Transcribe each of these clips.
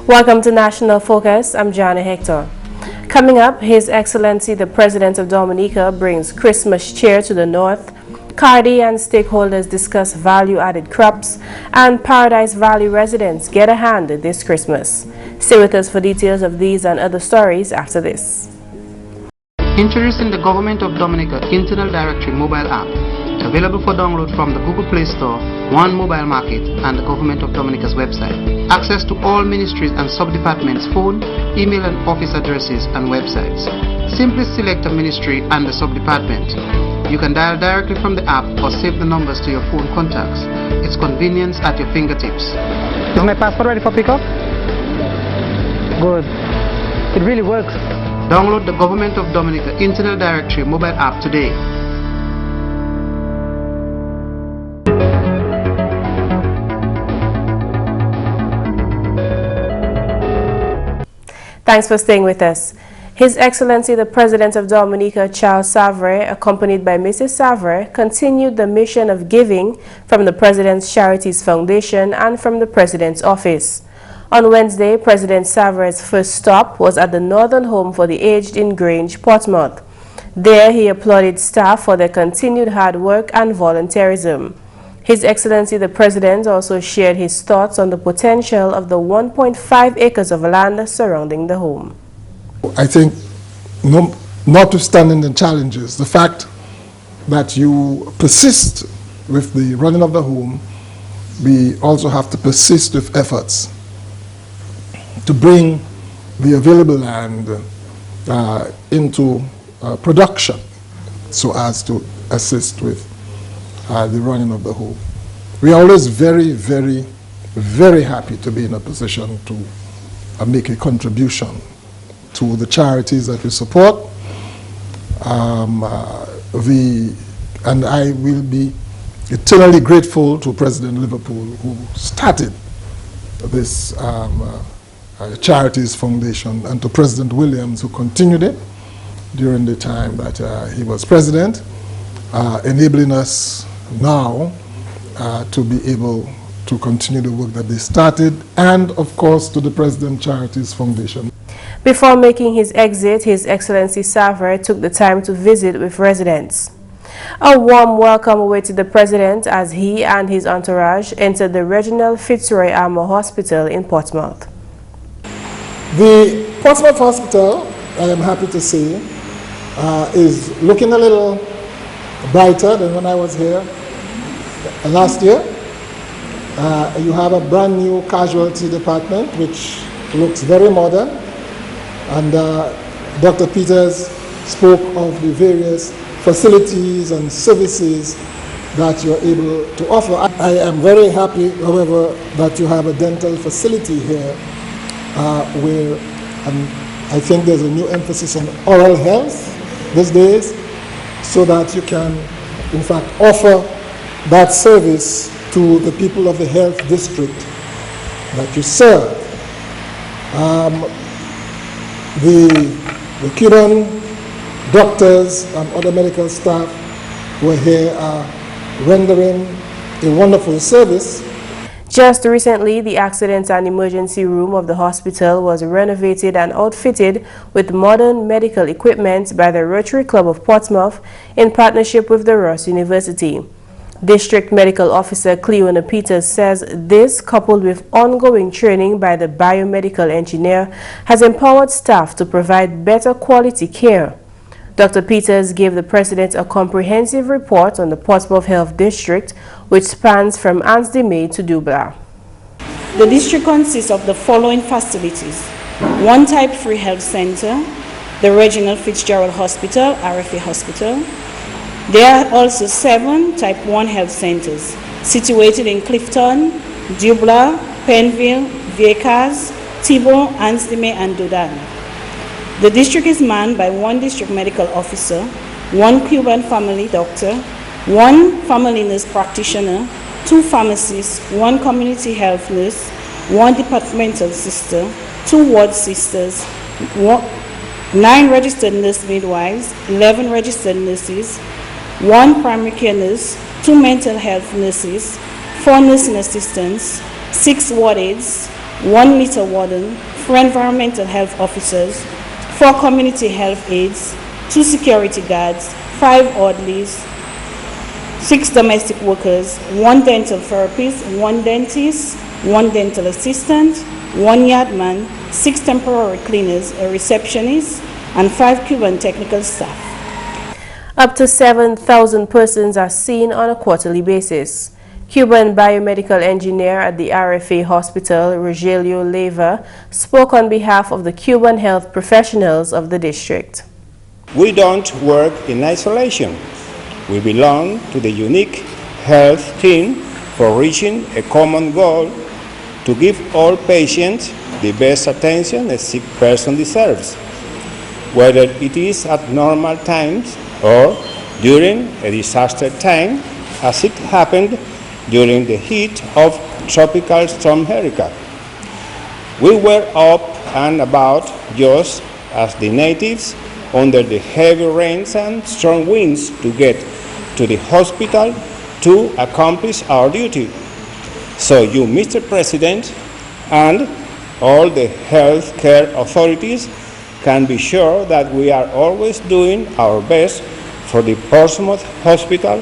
Welcome to National Focus. I'm Jarna Hector. Coming up, His Excellency the President of Dominica brings Christmas cheer to the north. Cardi and stakeholders discuss value-added crops, and Paradise Valley residents get a hand this Christmas. Stay with us for details of these and other stories after this. Introducing the Government of Dominica Internal Directory mobile app, available for download from the Google Play Store, One Mobile Market, and the Government of Dominica's website. Access to all ministries and sub-departments' phone, email and office addresses and websites. Simply select a ministry and the sub-department. You can dial directly from the app or save the numbers to your phone contacts. It's convenience at your fingertips. Is my passport ready for pickup? Good. It really works. Download the Government of Dominica Internal Directory mobile app today. Thanks for staying with us. His Excellency the President of Dominica, Charles Savre, accompanied by Mrs. Savre, continued the mission of giving from the President's Charities Foundation and from the President's office. On Wednesday, President Savre's first stop was at the Northern Home for the Aged in Grange, Portsmouth. There, he applauded staff for their continued hard work and volunteerism. His Excellency the President also shared his thoughts on the potential of the 1.5 acres of land surrounding the home. I think, notwithstanding the challenges, the fact that you persist with the running of the home, we also have to persist with efforts to bring the available land into production so as to assist with the running of the home. We are always very, very, very happy to be in a position to make a contribution to the charities that we support. And I will be eternally grateful to President Liverpool, who started this Charities Foundation, and to President Williams, who continued it during the time that he was president, enabling us now to be able to continue the work that they started, and of course to the President Charities Foundation. Before making his exit, His Excellency Savre took the time to visit with residents. A warm welcome awaited the President as he and his entourage entered the Reginald Fitzroy Armour Hospital in Portsmouth. The Portsmouth Hospital, I am happy to say, is looking a little brighter than when I was here last year. You have a brand new casualty department which looks very modern, and Dr. Peters spoke of the various facilities and services that you're able to offer. I am very happy, however, that you have a dental facility here where I think there's a new emphasis on oral health these days, so that you can in fact offer that service to the people of the health district that you serve. The Cuban doctors and other medical staff who are here are rendering a wonderful service. Just recently, the accident and emergency room of the hospital was renovated and outfitted with modern medical equipment by the Rotary Club of Portsmouth in partnership with the Ross University. District Medical Officer Cleona Peters says this, coupled with ongoing training by the biomedical engineer, has empowered staff to provide better quality care. Dr. Peters gave the President a comprehensive report on the Portsmouth Health District, which spans from Ans-de-May to Dubla. The district consists of the following facilities: one Type 3 health center, the Reginald Fitzgerald Hospital, RFA Hospital. There are also 7 Type 1 health centers situated in Clifton, Dubla, Penville, Viecas, Thibault, Ans-de-May, and Dodan. The district is manned by 1 district medical officer, 1 Cuban family doctor, 1 family nurse practitioner, 2 pharmacists, 1 community health nurse, 1 departmental sister, 2 ward sisters, 9 registered nurse midwives, 11 registered nurses, 1 primary care nurse, 2 mental health nurses, 4 nursing assistants, 6 ward aides, 1 meter warden, 4 environmental health officers, 4 community health aides, 2 security guards, 5 orderlies, 6 domestic workers, 1 dental therapist, 1 dentist, 1 dental assistant, 1 yardman, 6 temporary cleaners, a receptionist, and 5 Cuban technical staff. Up to 7,000 persons are seen on a quarterly basis. Cuban biomedical engineer at the RFA hospital, Rogelio Leyva, spoke on behalf of the Cuban health professionals of the district. We don't work in isolation. We belong to the unique health team for reaching a common goal to give all patients the best attention a sick person deserves, whether it is at normal times or during a disaster time, as it happened during the heat of Tropical Storm Hector. We were up and about just as the natives under the heavy rains and strong winds to get to the hospital to accomplish our duty. So you, Mr. President, and all the health care authorities can be sure that we are always doing our best for the Portsmouth Hospital.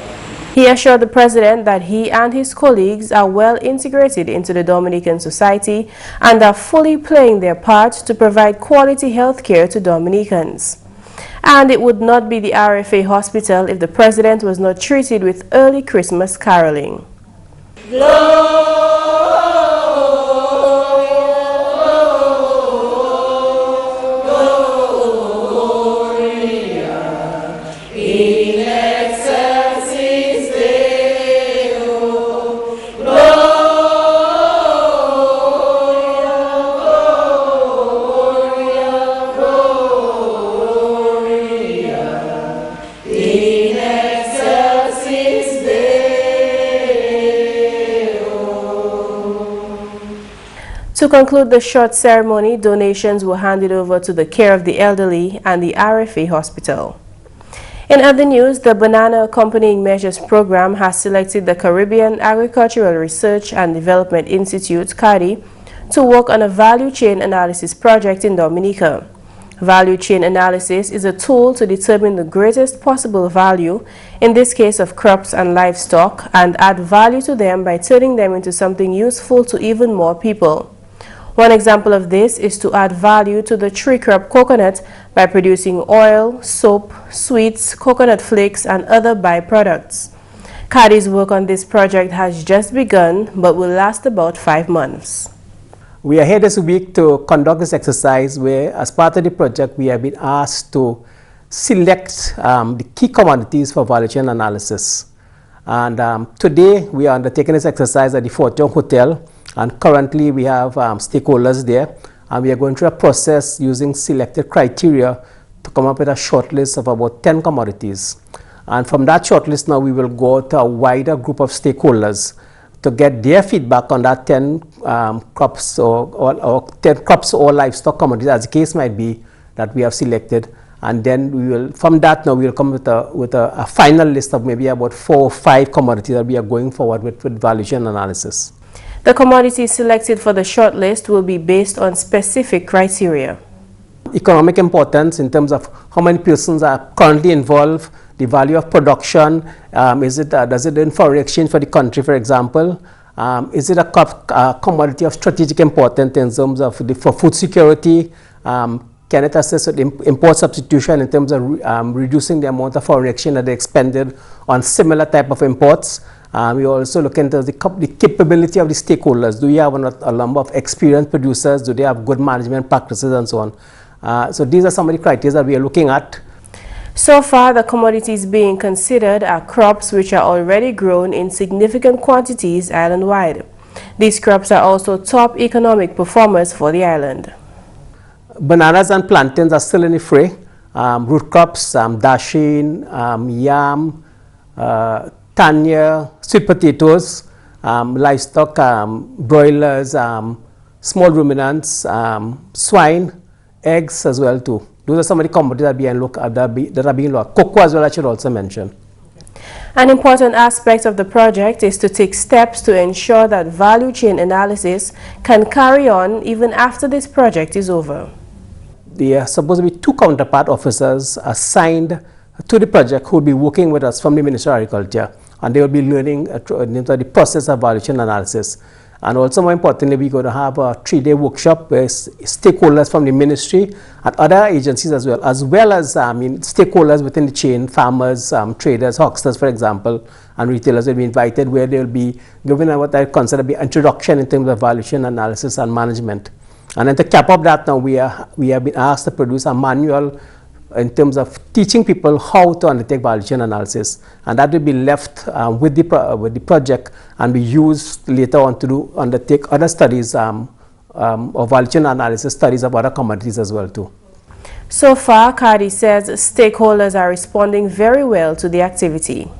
He assured the president that he and his colleagues are well integrated into the Dominican society and are fully playing their part to provide quality health care to Dominicans. And it would not be the RFA hospital if the president was not treated with early Christmas caroling. To conclude the short ceremony, donations were handed over to the care of the elderly and the RFA hospital. In other news, the Banana Accompanying Measures program has selected the Caribbean Agricultural Research and Development Institute, CARDI, to work on a value chain analysis project in Dominica. Value chain analysis is a tool to determine the greatest possible value, in this case of crops and livestock, and add value to them by turning them into something useful to even more people. One example of this is to add value to the tree crop coconut by producing oil, soap, sweets, coconut flakes, and other byproducts. CARDI's work on this project has just begun but will last about 5 months. We are here this week to conduct this exercise where, as part of the project, we have been asked to select the key commodities for value chain analysis. And today we are undertaking this exercise at the Fortune Hotel. And currently we have stakeholders there, and we are going through a process using selected criteria to come up with a short list of about 10 commodities. And from that short list now we will go to a wider group of stakeholders to get their feedback on that 10 crops or 10 crops or livestock commodities, as the case might be, that we have selected. And then we will, from that now we will come with a final list of maybe about 4 or 5 commodities that we are going forward with value chain analysis. The commodities selected for the shortlist will be based on specific criteria. Economic importance in terms of how many persons are currently involved, the value of production, does it in foreign exchange for the country, for example? Is it a commodity of strategic importance in terms of for food security? Can it assist with import substitution in terms of reducing the amount of foreign exchange that they expended on similar type of imports? We also look into the capability of the stakeholders. Do you have a number of experienced producers? Do they have good management practices and so on? So these are some of the criteria that we are looking at. So far, the commodities being considered are crops which are already grown in significant quantities island-wide. These crops are also top economic performers for the island. Bananas and plantains are still in the fray. Root crops, dasheen, yam, tanya, sweet potatoes, livestock, broilers, small ruminants, swine, eggs as well too. Those are some of the commodities that are being looked at. Cocoa as well, I should also mention. An important aspect of the project is to take steps to ensure that value chain analysis can carry on even after this project is over. There are supposed to be 2 counterpart officers assigned to the project who will be working with us from the Ministry of Agriculture, and they will be learning the process of value chain analysis. And also, more importantly, we're going to have a 3-day workshop where stakeholders from the ministry and other agencies as well as stakeholders within the chain, farmers, traders, hucksters, for example, and retailers will be invited, where they will be given what I consider to be introduction in terms of value chain analysis and management. And then to cap up that, now we have been asked to produce a manual in terms of teaching people how to undertake value chain analysis, and that will be left with the project and be used later on to undertake other studies of value chain analysis, studies of other commodities as well too. So far, Cardi says stakeholders are responding very well to the activity.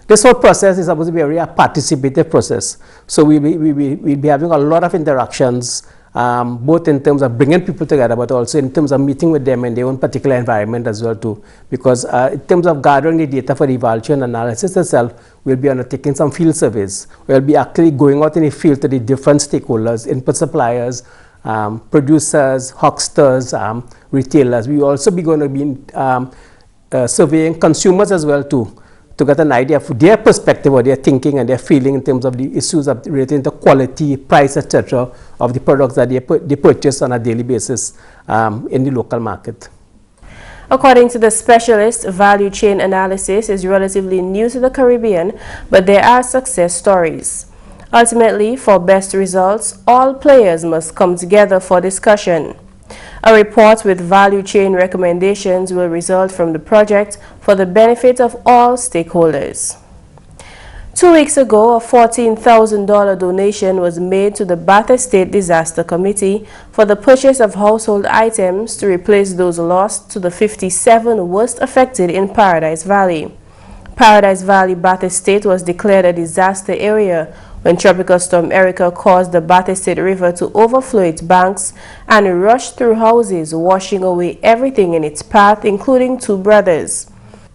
This whole process is supposed to be a real participative process, so we'll be having a lot of interactions, both in terms of bringing people together, but also in terms of meeting with them in their own particular environment as well too. Because in terms of gathering the data for the value chain analysis itself, we'll be undertaking some field surveys. We'll be actually going out in the field to the different stakeholders, input suppliers, producers, hucksters, retailers. We will also be going to be surveying consumers as well too, to get an idea of their perspective or their thinking and their feeling in terms of the issues of relating to quality, price, etc. of the products that they purchase on a daily basis in the local market. According to the specialist, value chain analysis is relatively new to the Caribbean, but there are success stories. Ultimately, for best results, all players must come together for discussion. A report with value chain recommendations will result from the project for the benefit of all stakeholders. 2 weeks ago, a $14,000 donation was made to the Bath Estate Disaster Committee for the purchase of household items to replace those lost to the 57 worst affected in Paradise Valley. Paradise Valley Bath Estate was declared a disaster area when Tropical Storm Erica caused the Bath Estate River to overflow its banks and rush through houses, washing away everything in its path, including 2 brothers.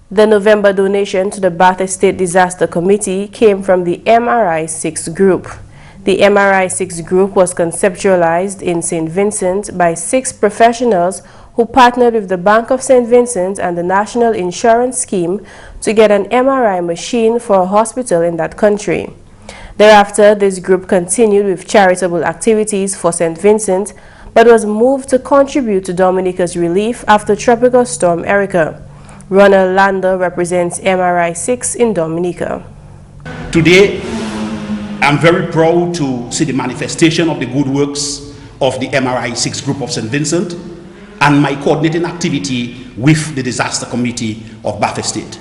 The November donation to the Bath Estate Disaster Committee came from the MRI-6 group. The MRI-6 group was conceptualized in St. Vincent by 6 professionals who partnered with the Bank of St. Vincent and the National Insurance Scheme to get an MRI machine for a hospital in that country. Thereafter, this group continued with charitable activities for St. Vincent, but was moved to contribute to Dominica's relief after Tropical Storm Erica. Ronald Lander represents MRI-6 in Dominica. Today, I'm very proud to see the manifestation of the good works of the MRI-6 group of St. Vincent and my coordinating activity with the Disaster Committee of Bath Estate.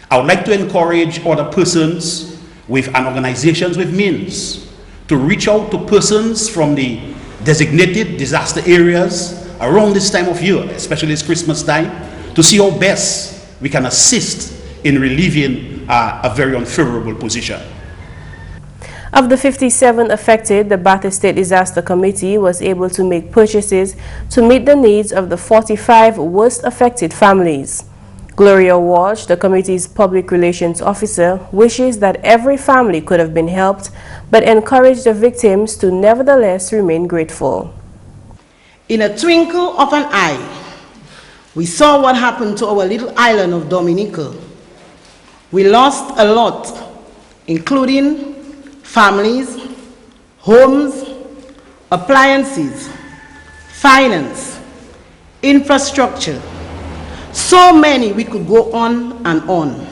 I would like to encourage other persons and organizations with means to reach out to persons from the designated disaster areas around this time of year, especially this Christmas time, to see how best we can assist in relieving a very unfavorable position. Of the 57 affected, the Bath Estate Disaster Committee was able to make purchases to meet the needs of the 45 worst affected families. Gloria Walsh, the committee's public relations officer, wishes that every family could have been helped, but encouraged the victims to nevertheless remain grateful. In a twinkle of an eye, we saw what happened to our little island of Dominica. We lost a lot, including families, homes, appliances, finance, infrastructure. So many, we could go on and on.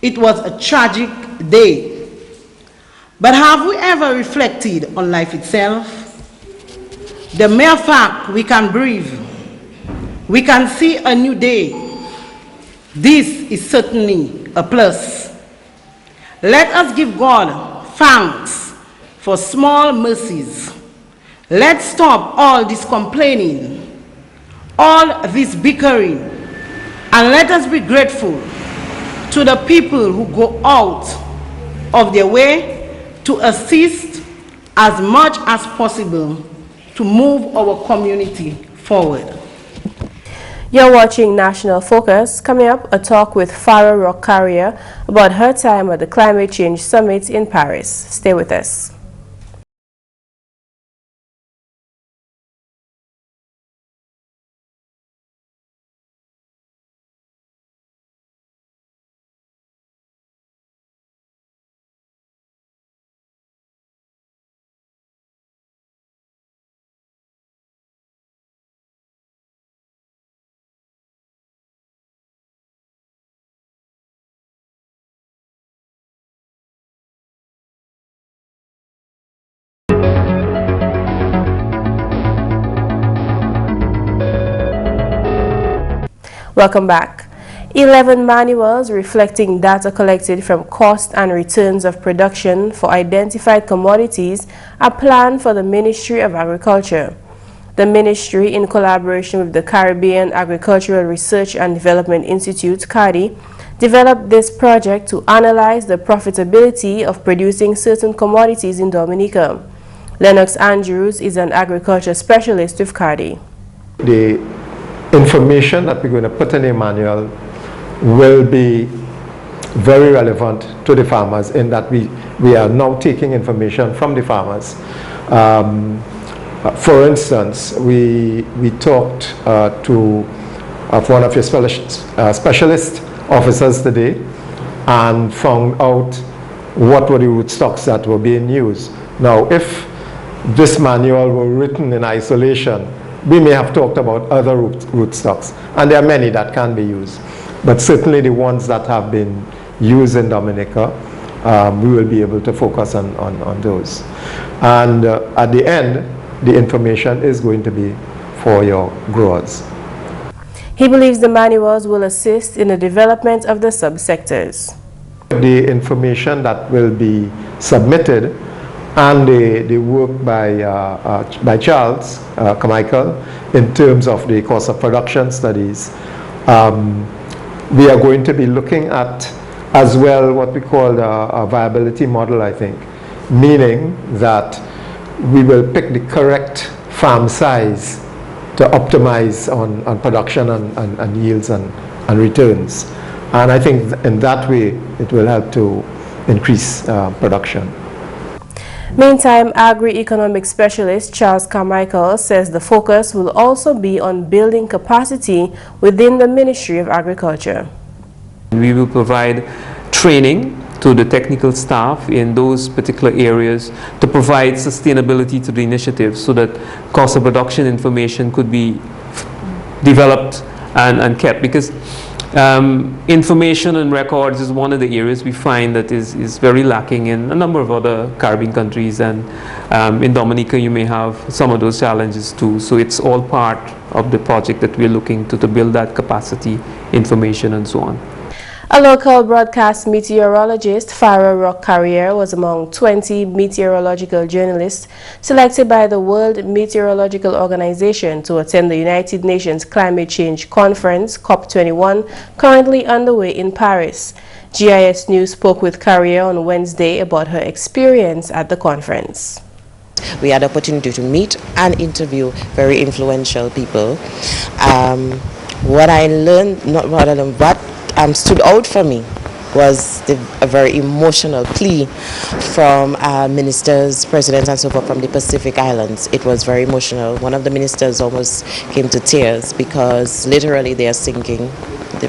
It was a tragic day. But have we ever reflected on life itself? The mere fact we can breathe, we can see a new day. This is certainly a plus. Let us give God thanks for small mercies. Let's stop all this complaining, all this bickering, and let us be grateful to the people who go out of their way to assist as much as possible to move our community forward. You're watching National Focus. Coming up, a talk with Farah Rock Carrier about her time at the Climate Change Summit in Paris. Stay with us. Welcome back. 11 manuals reflecting data collected from cost and returns of production for identified commodities are planned for the Ministry of Agriculture. The ministry, in collaboration with the Caribbean Agricultural Research and Development Institute, CARDI, developed this project to analyze the profitability of producing certain commodities in Dominica. Lennox Andrews is an agriculture specialist with CARDI. The information that we're going to put in a manual will be very relevant to the farmers in that we are now taking information from the farmers. For instance, we talked to one of your specialist officers today and found out what were the rootstocks that were being used. Now, if this manual were written in isolation, we may have talked about other rootstocks, and there are many that can be used. But certainly the ones that have been used in Dominica, we will be able to focus on those. And at the end, the information is going to be for your growers. He believes the manuals will assist in the development of the subsectors. The information that will be submitted and the work by Charles Carmichael in terms of the cost of production studies, we are going to be looking at as well what we call a viability model, I think, meaning that we will pick the correct farm size to optimize on production and yields and returns. And I think in that way it will help to increase production. Meantime, agri-economic specialist Charles Carmichael says the focus will also be on building capacity within the Ministry of Agriculture. We will provide training to the technical staff in those particular areas to provide sustainability to the initiative so that cost of production information could be developed and kept, because information and records is one of the areas we find that is very lacking in a number of other Caribbean countries, and in Dominica you may have some of those challenges too. So it's all part of the project that we're looking to build that capacity, information and so on. A local broadcast meteorologist, Farah Rock Carrier, was among 20 meteorological journalists selected by the World Meteorological Organization to attend the United Nations Climate Change Conference, COP21, currently underway in Paris. GIS News spoke with Carrier on Wednesday about her experience at the conference. We had the opportunity to meet and interview very influential people. What I learned, what stood out for me was a very emotional plea from ministers, presidents and so forth from the Pacific Islands. It was very emotional. One of the ministers almost came to tears because literally they are sinking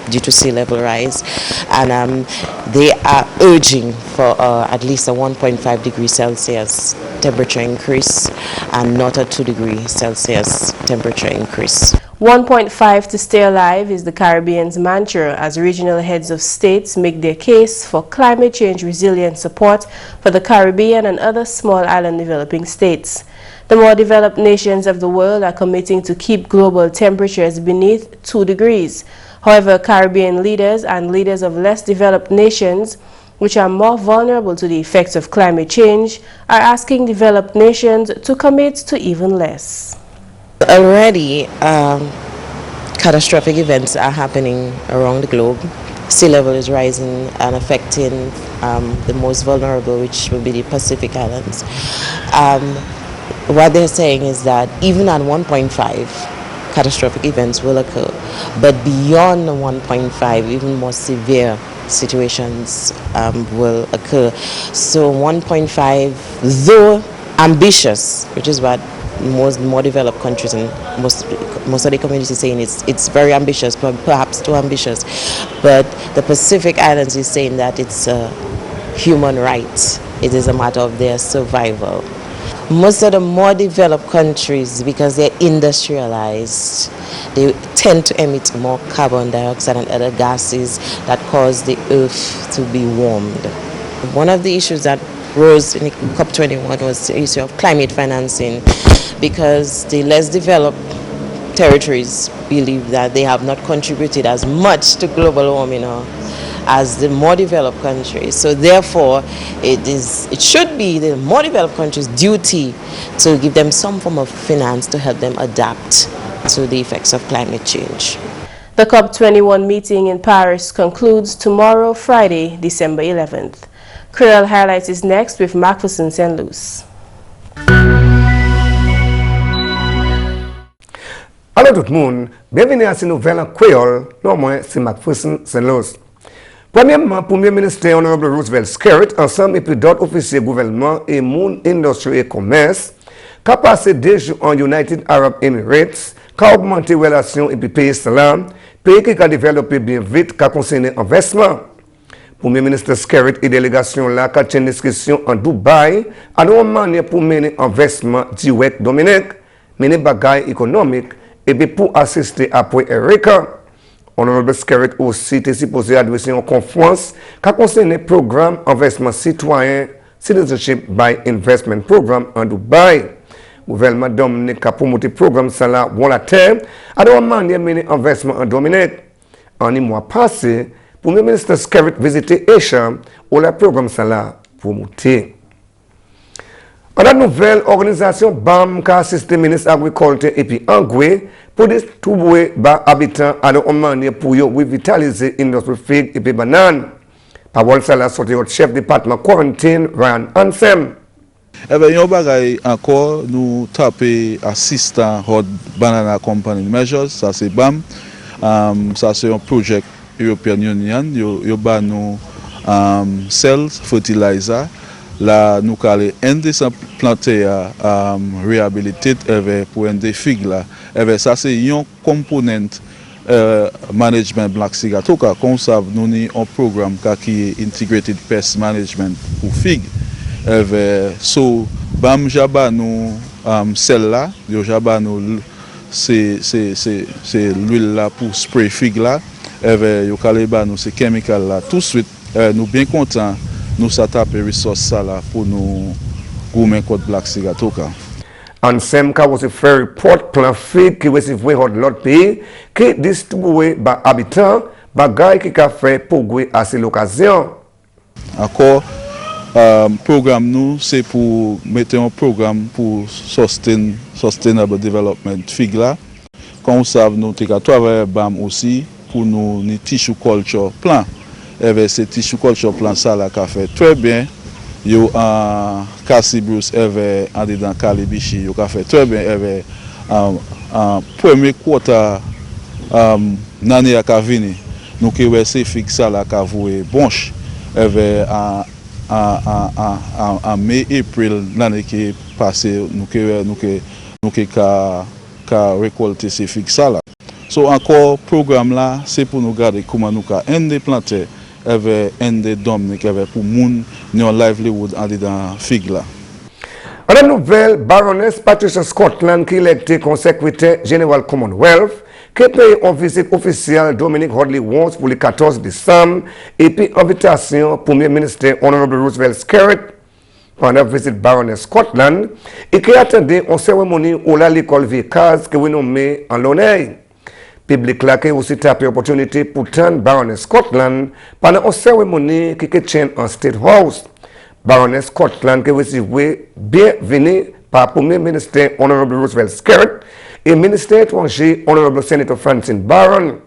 due to sea level rise, and they are urging for at least a 1.5 degrees Celsius temperature increase and not a 2 degrees Celsius temperature increase. 1.5 to stay alive is the Caribbean's mantra as regional heads of states make their case for climate change resilient support for the Caribbean and other small island developing states. The more developed nations of the world are committing to keep global temperatures beneath 2 degrees. However, Caribbean leaders and leaders of less developed nations, which are more vulnerable to the effects of climate change, are asking developed nations to commit to even less. Already, catastrophic events are happening around the globe. Sea level is rising and affecting the most vulnerable, which will be the Pacific Islands. What they're saying is that even at 1.5, catastrophic events will occur. But beyond the 1.5, even more severe situations will occur. So 1.5, though ambitious, which is what most more developed countries and most of the communities saying it's very ambitious, perhaps too ambitious. But the Pacific Islands is saying that it's a human right. It is a matter of their survival. Most of the more developed countries, because they're industrialized, they tend to emit more carbon dioxide and other gases that cause the earth to be warmed. One of the issues that rose in COP21 was the issue of climate financing, because the less developed territories believe that they have not contributed as much to global warming as the more developed countries. So therefore, it should be the more developed countries' duty to give them some form of finance to help them adapt to the effects of climate change. The COP21 meeting in Paris concludes tomorrow, Friday, December 11th. Creole Highlights is next with McPherson St. Luce. Allô tout le monde, bienvenue à cette nouvelle en créole, non moi c'est McPherson St. Luce. Premièrement, Premier ministre Honorable Roosevelt Skerritt, ensemble et puis d'autres officiers gouvernement et monde industrie et commerce, qui a passé 2 jours en United Arab Emirates, qui a augmenté les relations et puis pays cela, pays qui a développé bien vite, qui a concerné investissement. Premier ministre Skerritt et délégation là, qui a tenu une discussion en Dubaï, à une manière pour mener investissement direct Dominique, mener bagaille économique, et puis pour assister après Erika. Honorable Skerritt aussi était supposé adresser une conférence qui concerne le programme investissement citoyen Citizenship by Investment Program en Dubaï. Le gouvernement Dominique a promoté le programme sans la terre à une manière de mener investissement en Dominique. En un mois passé, le Premier ministre Skerritt visitait Asia où le programme sans la promoté. La nouvelle organisation BAM qui a assisté le ministre de l'Agriculture et puis Angoué pour distribuer aux habitants à une manière pour revitaliser l'industrie figue et puis banane. Parole ça la sortie au chef département quarantine Ryan Ansem. Eh bien, il y a un bagage encore, nous tapons assistant Hot Banana Company Measures, ça c'est BAM, ça c'est un projet European Union, il y a nous cells, fertilizer. Là, nous allons aider à planter réhabiliter pour aider figues là. Ça c'est un component management black cigato comme ça nous avons un programme qui est integrated pest management pour figues. So bam jaba nous celle-là, yo jaba nous c'est l'huile là pour spray figue là. Yo caleba nous c'est chemical là. Tout de suite nous bien contents. Nous s'attapent les ressources là pour nous goumer contre Black Cigatoka. Ansem ka was a fair report plan figue qui receive l'autre pays qui distribué par habitants bagay qui a fait pour gouer à cette occasion. Encore programme nous c'est pour mettre un programme pour sustainable development figue là. Comme ça nous travailler bam aussi pour nous ni tissue culture plan. Ce tissue culture plan ça là qui fait très bien. Yo en Cassibus en dedans Calibichi yo ka fait très bien en premier quarter l'année à venir nous que c'est fixe ça là ka voué bonche en mai avril l'année qui passé nous que ka récolter ces fixe ça là. So encore programme là c'est pour nous garder comment nous ka planter ende Dominique pour moun non livelihood en dedans figue là. La nouvelle baronesse Patricia Scotland qui électée comme secrétaire général Commonwealth qui paye en visite officielle Dominique Hodley Wons pour le 14 décembre et puis invitation Premier ministre Honorable Roosevelt Skerritt pendant la visite baronesse Scotland et qui attendait une cérémonie où l'école Vicaz que vous nommez en l'honneur. Public là qui aussi tapé opportunité pour tendre Baroness Scotland pendant une cérémonie qui tient en State House. Baroness Scotland qui recevait bienvenue par Premier ministre Honorable Roosevelt Skerritt et ministre étranger Honorable Senator Francine Barron.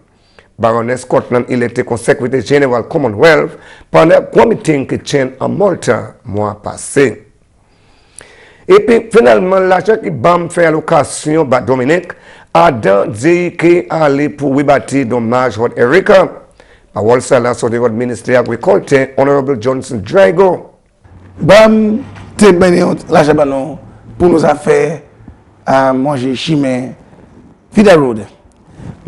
Baroness Scotland électée comme secrétaire général Commonwealth pendant un comité qui tient en Malta mois passé. Et puis finalement, l'argent qui BAM fait allocation à Dominique Adan dit que aller pour bâtir dommage votre Erika. Parole ça là sur le ministre de l'Agriculture, Honorable Johnson Drago. Bam, te béni l'argent banon pour nous affaires à manger chimé, Fida Road.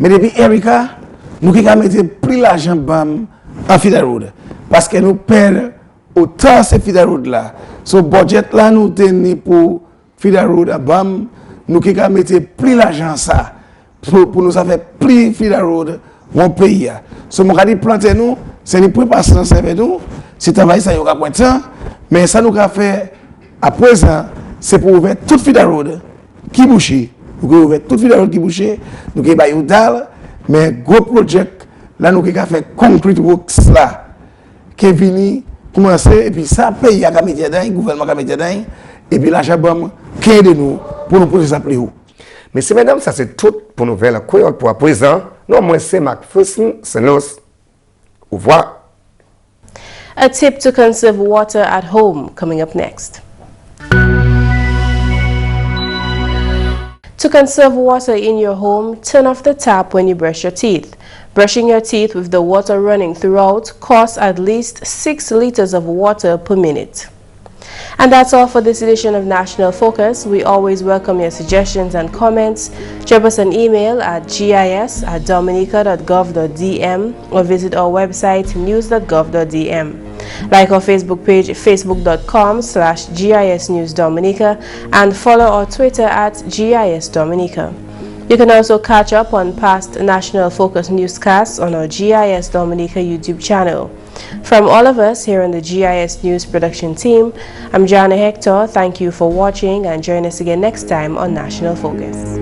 Mais depuis Erika, nous avons mis plus l'argent bam en Fida Road parce que nous perdons autant ces Fida Road là. Ce budget là nous tenons pour Fida Road bam, nous avons mis plus l'argent ça pour nous faire plus Fida Road mon pays. Ce que nous avons planté nous, c'est une préparation avec nous. Si travail ça y aura point de temps, mais ça nous a fait à présent, c'est pour ouvrir toute Fida Road qui bouche. Nous avons ouvert toute Fida Road qui bouche. Nous avons dal, mais gros projet là nous avons fait concrete works là qui est venu commencer et puis ça pays à mettre dedans, gouvernement a mettre dedans et puis l'argent bam qui de nous pour nous poser ça plus haut. Messieurs, mesdames, ça c'est tout pour nouvelle créole pour à présent. Non, moi c'est McPherson, c'est Luce. Au revoir. A tip to conserve water at home coming up next. To conserve water in your home, turn off the tap when you brush your teeth. Brushing your teeth with the water running throughout costs at least 6 liters of water per minute. And that's all for this edition of National Focus. We always welcome your suggestions and comments. Drop us an email at gis@dominica.gov.dm or visit our website news.gov.dm. Like our Facebook page, facebook.com/GIS News Dominica, and follow our Twitter at GIS Dominica. You can also catch up on past National Focus newscasts on our GIS Dominica YouTube channel. From all of us here on the GIS News production team, I'm Jarna Hector. Thank you for watching and join us again next time on National Focus.